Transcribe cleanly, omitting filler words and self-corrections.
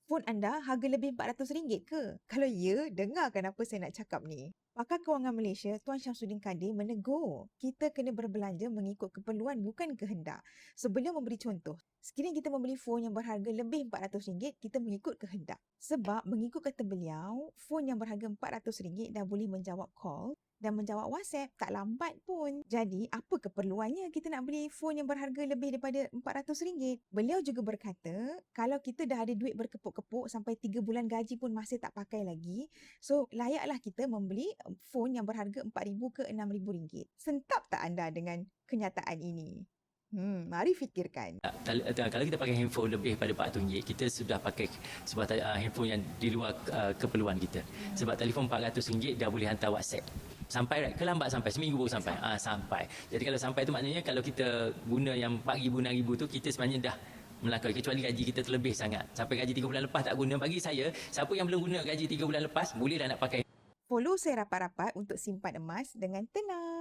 Fon anda harga lebih RM400 ke? Kalau ya, dengarkan apa saya nak cakap ni. Pakar Kewangan Malaysia, Tuan Syamsuddin Kadir menegur, kita kena berbelanja mengikut keperluan bukan kehendak. So, beliau memberi contoh. Sekiranya kita membeli fon yang berharga lebih RM400, kita mengikut kehendak. Sebab mengikut kata beliau, fon yang berharga RM400 dah boleh menjawab call dan menjawab WhatsApp, tak lambat pun. Jadi, apa keperluannya kita nak beli fon yang berharga lebih daripada RM400? Beliau juga berkata, kalau kita dah ada duit berkepuk-kepuk sampai 3 bulan gaji pun masih tak pakai lagi, so layaklah kita membeli fon yang berharga RM4,000 ke RM6,000. Sentap tak anda dengan kenyataan ini? Mari fikirkan. Kalau kita pakai handphone lebih daripada RM400, kita sudah pakai sebuah handphone yang di luar keperluan kita. Sebab telefon RM400 dah boleh hantar WhatsApp. Sampai right? Kelambat sampai, seminggu baru sampai. Sampai. Jadi kalau sampai tu maknanya kalau kita guna yang RM4,000, RM6,000 tu, kita sebenarnya dah melakukan, kecuali gaji kita terlebih sangat. Sampai gaji 3 bulan lepas tak guna. Bagi saya, siapa yang belum guna gaji 3 bulan lepas, bolehlah nak pakai. Follow saya rapat-rapat untuk simpan emas dengan tenang.